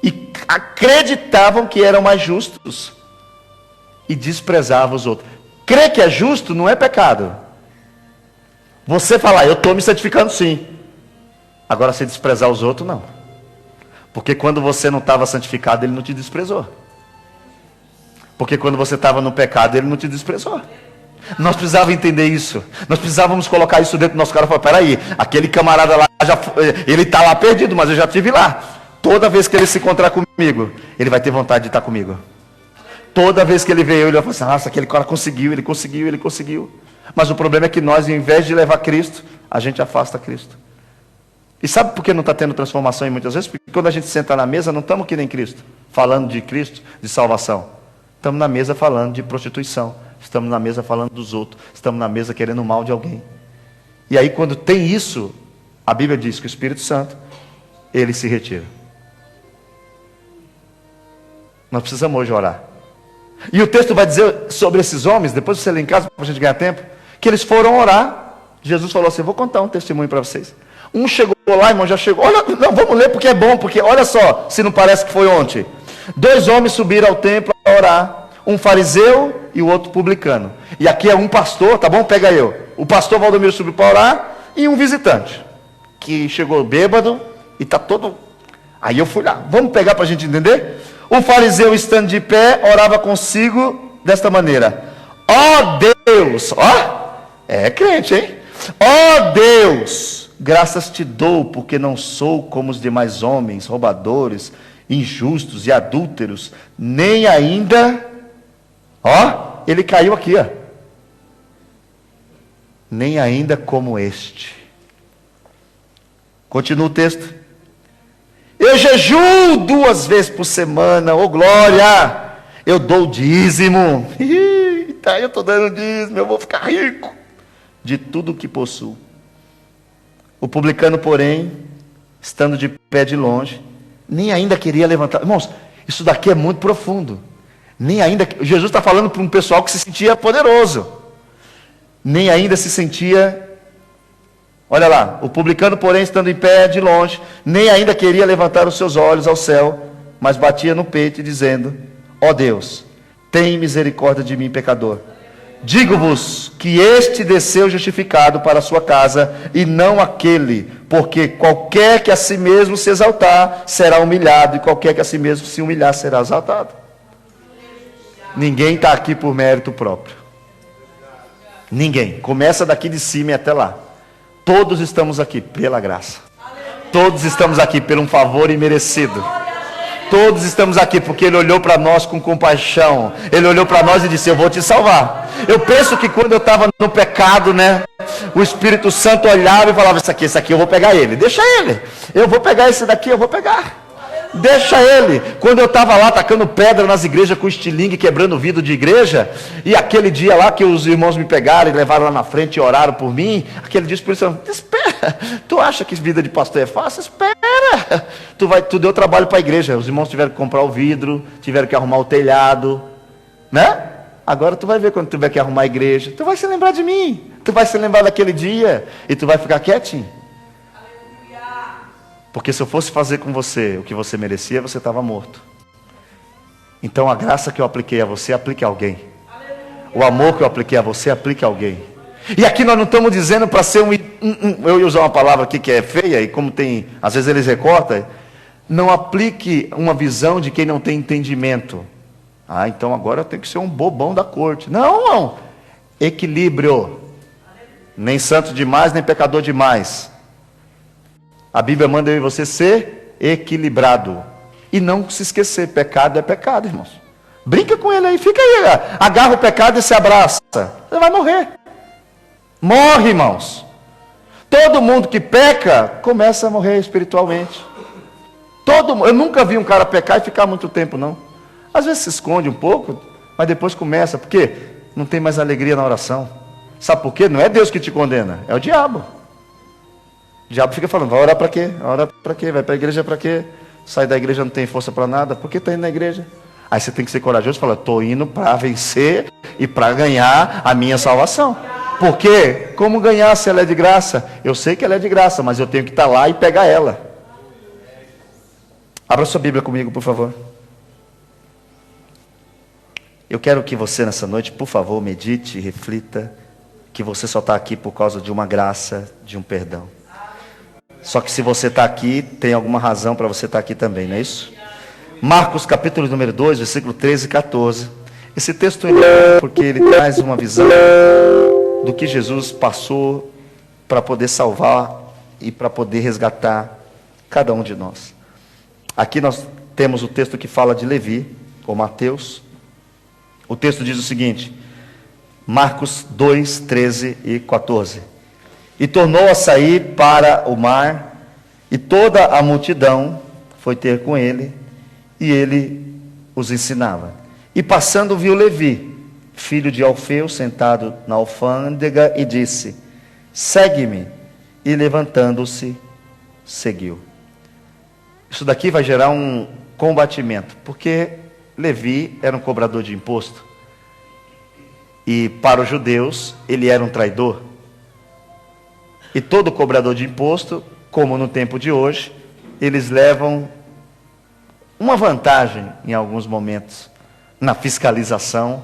e acreditavam que eram mais justos e desprezavam os outros. Crer que é justo não é pecado. Você falar, eu estou me santificando sim. Agora, se desprezar os outros, não. Porque quando você não estava santificado, ele não te desprezou. Porque quando você estava no pecado, ele não te desprezou. Nós precisávamos entender isso. Nós precisávamos colocar isso dentro do nosso cara e falar, peraí, aquele camarada lá, ele está lá perdido, mas eu já estive lá. Toda vez que ele se encontrar comigo, ele vai ter vontade de estar comigo. Toda vez que ele veio, ele vai falar assim, nossa, aquele cara conseguiu, ele conseguiu, ele conseguiu. Mas o problema é que nós, em vez de levar Cristo, a gente afasta Cristo. E sabe por que não está tendo transformação em muitas vezes? Porque quando a gente senta na mesa, não estamos que nem Cristo, falando de Cristo, de salvação. Estamos na mesa falando de prostituição. Estamos na mesa falando dos outros. Estamos na mesa querendo o mal de alguém. E aí quando tem isso, a Bíblia diz que o Espírito Santo, ele se retira. Nós precisamos hoje orar. E o texto vai dizer sobre esses homens, depois você lê em casa para a gente ganhar tempo, que eles foram orar. Jesus falou assim, vou contar um testemunho para vocês. Um chegou lá, irmão, já chegou. Olha, não, vamos ler porque é bom, porque olha só, se não parece que foi ontem. 2 homens subiram ao templo a orar. Um fariseu e o outro publicano. E aqui é um pastor, tá bom? Pega eu. O pastor Valdomiro subiu para orar e um visitante. Que chegou bêbado e está todo... Aí eu fui lá. Vamos pegar para a gente entender? O fariseu estando de pé, orava consigo desta maneira. Ó Deus! Ó! É crente, hein? Ó Deus! Graças te dou, porque não sou como os demais homens, roubadores, injustos e adúlteros, nem ainda, ó, ele caiu aqui, ó, nem ainda como este. Continua o texto. Eu jejuo 2 vezes por semana, ô glória, eu dou dízimo, tá, eu estou dando dízimo, eu vou ficar rico, de tudo que possuo. O publicano, porém, estando de pé de longe, nem ainda queria levantar. Irmãos, isso daqui é muito profundo. Nem ainda, Jesus está falando para um pessoal que se sentia poderoso. Nem ainda se sentia, olha lá, o publicano, porém, estando em pé de longe, nem ainda queria levantar os seus olhos ao céu, mas batia no peito, dizendo, ó Deus, tem misericórdia de mim, pecador. Digo-vos que este desceu justificado para a sua casa, e não aquele, porque qualquer que a si mesmo se exaltar, será humilhado, e qualquer que a si mesmo se humilhar, será exaltado. Ninguém está aqui por mérito próprio. Ninguém. Começa daqui de cima e até lá. Todos estamos aqui pela graça. Todos estamos aqui por um favor imerecido. Todos estamos aqui porque Ele olhou para nós com compaixão. Ele olhou para nós e disse, eu vou te salvar. Eu penso que quando eu estava no pecado, né, o Espírito Santo olhava e falava, esse aqui eu vou pegar ele. Deixa ele. Eu vou pegar esse daqui, eu vou pegar. Deixa ele. Quando eu estava lá tacando pedra nas igrejas com estilingue, quebrando vidro de igreja, e aquele dia lá que os irmãos me pegaram e levaram lá na frente e oraram por mim, aquele dia o Espírito Santo, espera, tu acha que vida de pastor é fácil? Espera, tu deu trabalho para a igreja, os irmãos tiveram que comprar o vidro, tiveram que arrumar o telhado, né? Agora tu vai ver quando tu tiver que arrumar a igreja, tu vai se lembrar de mim, tu vai se lembrar daquele dia, e tu vai ficar quietinho. Porque se eu fosse fazer com você o que você merecia, você estava morto. Então a graça que eu apliquei a você, aplique a alguém. O amor que eu apliquei a você, aplique a alguém. E aqui nós não estamos dizendo para ser eu ia usar uma palavra aqui que é feia, e como tem, às vezes eles recortam, não aplique uma visão de quem não tem entendimento. Ah, então agora eu tenho que ser um bobão da corte. Não, não. Equilíbrio. Nem santo demais, nem pecador demais. A Bíblia manda eu e você ser equilibrado. E não se esquecer, pecado é pecado, irmãos. Brinca com ele aí, fica aí. Agarra o pecado e se abraça. Você vai morrer. Morre, irmãos. Todo mundo que peca, começa a morrer espiritualmente. Eu nunca vi um cara pecar e ficar muito tempo, não. Às vezes se esconde um pouco, mas depois começa. Porque não tem mais alegria na oração. Sabe por quê? Não é Deus que te condena, é o diabo. O diabo fica falando, vai orar para quê? Vai orar para quê? Vai para a igreja para quê? Sai da igreja, não tem força para nada. Por que está indo na igreja? Aí você tem que ser corajoso e falar, estou indo para vencer e para ganhar a minha salvação. Por quê? Como ganhar se ela é de graça? Eu sei que ela é de graça, mas eu tenho que estar lá e pegar ela. Abra sua Bíblia comigo, por favor. Eu quero que você nessa noite, por favor, medite e reflita que você só está aqui por causa de uma graça, de um perdão. Só que se você está aqui, tem alguma razão para você estar aqui também, não é isso? Marcos capítulo número 2, versículo 13 e 14. Esse texto é legal porque ele traz uma visão do que Jesus passou para poder salvar e para poder resgatar cada um de nós. Aqui nós temos o texto que fala de Levi, ou Mateus. O texto diz o seguinte, Marcos 2, 13 e 14. E tornou a sair para o mar, e toda a multidão foi ter com ele, e ele os ensinava. E passando viu Levi, filho de Alfeu, sentado na alfândega, e disse, segue-me. E levantando-se, seguiu. Isso daqui vai gerar um combatimento, porque Levi era um cobrador de imposto. E para os judeus, ele era um traidor. E todo cobrador de imposto, como no tempo de hoje, eles levam uma vantagem em alguns momentos na fiscalização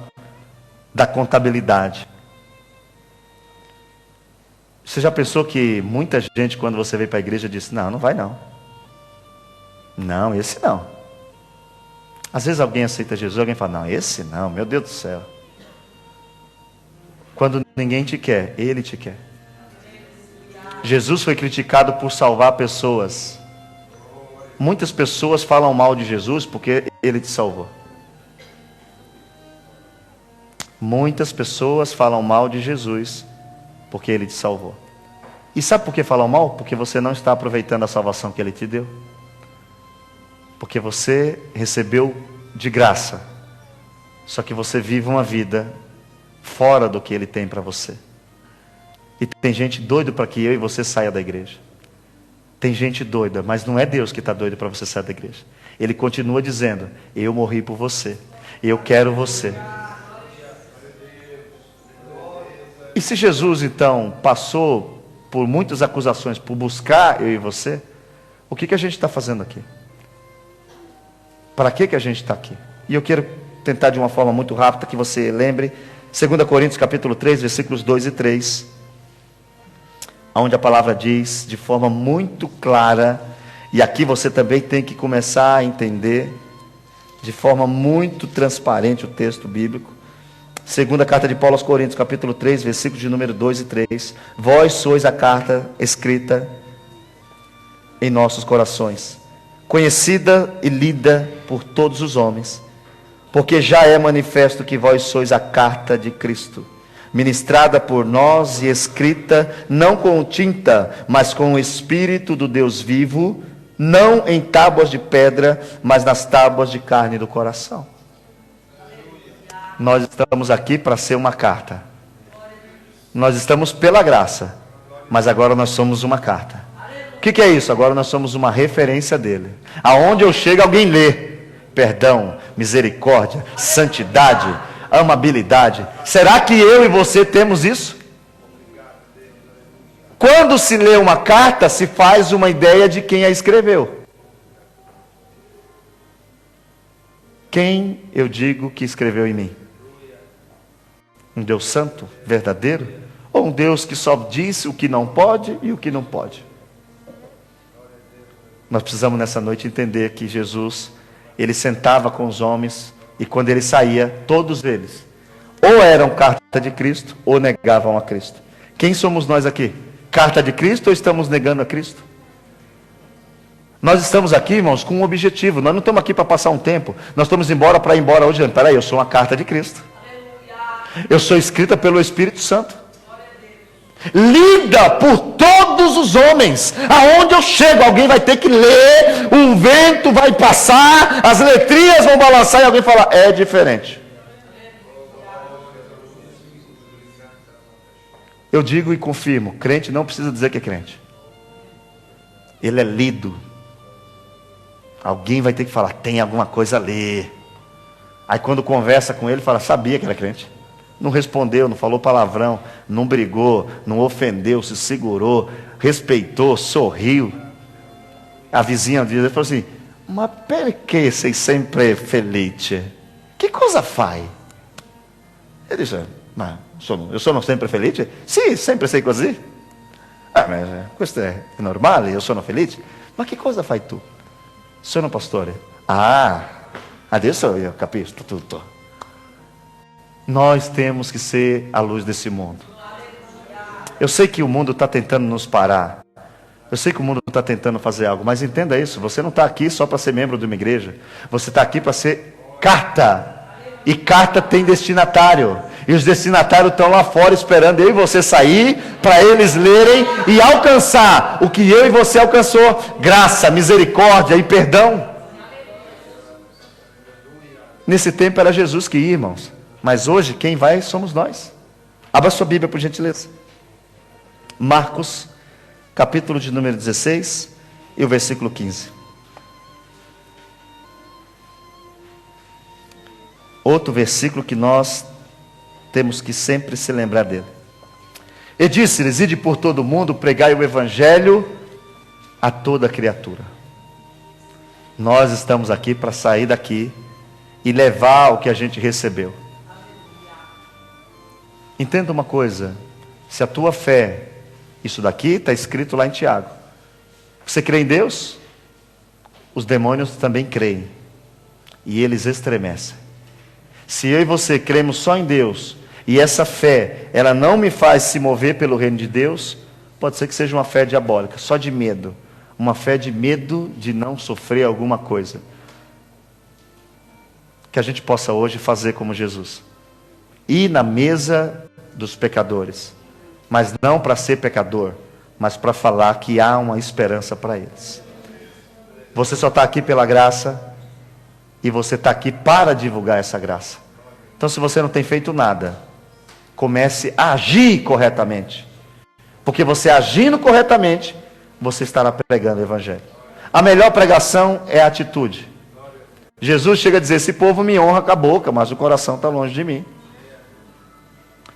da contabilidade. Você já pensou que muita gente, quando você veio para a igreja, disse, não, não vai não. Não, esse não. Às vezes alguém aceita Jesus, alguém fala, não, esse não, meu Deus do céu. Quando ninguém te quer, Ele te quer. Jesus foi criticado por salvar pessoas. Muitas pessoas falam mal de Jesus porque Ele te salvou. Muitas pessoas falam mal de Jesus porque Ele te salvou. E sabe por que falam mal? Porque você não está aproveitando a salvação que Ele te deu. Porque você recebeu de graça. Só que você vive uma vida fora do que Ele tem para você. E tem gente doida para que eu e você saia da igreja. Tem gente doida, mas não é Deus que está doido para você sair da igreja. Ele continua dizendo, eu morri por você. Eu quero você. E se Jesus então passou por muitas acusações por buscar eu e você, o que a gente está fazendo aqui? Para que a gente está aqui? E eu quero tentar de uma forma muito rápida que você lembre 2 Coríntios capítulo 3, versículos 2 e 3, onde a palavra diz de forma muito clara, e aqui você também tem que começar a entender de forma muito transparente o texto bíblico. Segunda carta de Paulo aos Coríntios, capítulo 3, versículos de número 2 e 3. Vós sois a carta escrita em nossos corações, conhecida e lida por todos os homens, porque já é manifesto que vós sois a carta de Cristo, ministrada por nós e escrita, não com tinta, mas com o Espírito do Deus vivo, não em tábuas de pedra, mas nas tábuas de carne do coração. Nós estamos aqui para ser uma carta. Nós estamos pela graça, mas agora nós somos uma carta. O que é isso? Agora nós somos uma referência dele. Aonde eu chego, alguém lê. Perdão, misericórdia, santidade, amabilidade. Será que eu e você temos isso? Quando se lê uma carta, se faz uma ideia de quem a escreveu. Quem eu digo que escreveu em mim? Um Deus santo, verdadeiro? Ou um Deus que só diz o que não pode e o que não pode? Nós precisamos nessa noite entender que Jesus, Ele sentava com os homens, e quando Ele saía, todos eles ou eram carta de Cristo, ou negavam a Cristo. Quem somos nós aqui? Carta de Cristo ou estamos negando a Cristo? Nós estamos aqui, irmãos, com um objetivo. Nós não estamos aqui para passar um tempo. Nós estamos embora para ir embora hoje. Peraí, eu sou uma carta de Cristo. Eu sou escrita pelo Espírito Santo, lida por todos os homens. Aonde eu chego, alguém vai ter que ler, o vento vai passar, as letrinhas vão balançar e alguém fala, é diferente. Eu digo e confirmo, crente não precisa dizer que é crente. ele é lido. Alguém vai ter que falar, tem alguma coisa ali. Aí quando conversa com ele, fala, sabia que era crente. Não respondeu, não falou palavrão, não brigou, não ofendeu, se segurou, respeitou, sorriu. A vizinha dele falou assim, mas perché sei sempre felice? Que coisa fai? Ele disse, ma eu sono sempre felice? Sì, sempre sei così. Ah, mas questo è normale, io sono felice. Ma che cosa fai tu? Sono pastore. Ah, adesso io capisco tutto. Nós temos que ser a luz desse mundo. Eu sei que o mundo está tentando nos parar. Eu sei que o mundo está tentando fazer algo, mas entenda isso, você não está aqui só para ser membro de uma igreja. Você está aqui para ser carta. E carta tem destinatário. E os destinatários estão lá fora esperando eu e você sair, para eles lerem e alcançar o que eu e você alcançou. Graça, misericórdia e perdão. Nesse tempo era Jesus que ia, irmãos. Mas hoje quem vai somos nós. Abra sua Bíblia por gentileza. Marcos, capítulo de número 16 e o versículo 15. Outro versículo que nós temos que sempre se lembrar dele. E disse-lhes, ide por todo o mundo, pregai o evangelho a toda criatura. Nós estamos aqui para sair daqui e levar o que a gente recebeu. Entenda uma coisa, se a tua fé, isso daqui está escrito lá em Tiago. Você crê em Deus? Os demônios também creem. E eles estremecem. Se eu e você cremos só em Deus, e essa fé, ela não me faz se mover pelo reino de Deus, pode ser que seja uma fé diabólica, só de medo. Uma fé de medo de não sofrer alguma coisa. Que a gente possa hoje fazer como Jesus. Ir na mesa dos pecadores. Mas não para ser pecador, mas para falar que há uma esperança para eles. Você só está aqui pela graça, e você está aqui para divulgar essa graça. Então, se você não tem feito nada, comece a agir corretamente. Porque você agindo corretamente, você estará pregando o evangelho. A melhor pregação é a atitude. Jesus chega a dizer, esse povo me honra com a boca, mas o coração está longe de mim.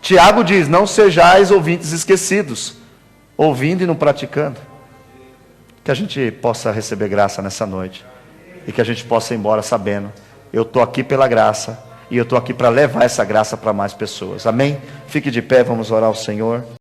Tiago diz, não sejais ouvintes esquecidos, ouvindo e não praticando. Que a gente possa receber graça nessa noite. E que a gente possa ir embora sabendo, eu estou aqui pela graça, e eu estou aqui para levar essa graça para mais pessoas. Amém? Fique de pé, vamos orar ao Senhor.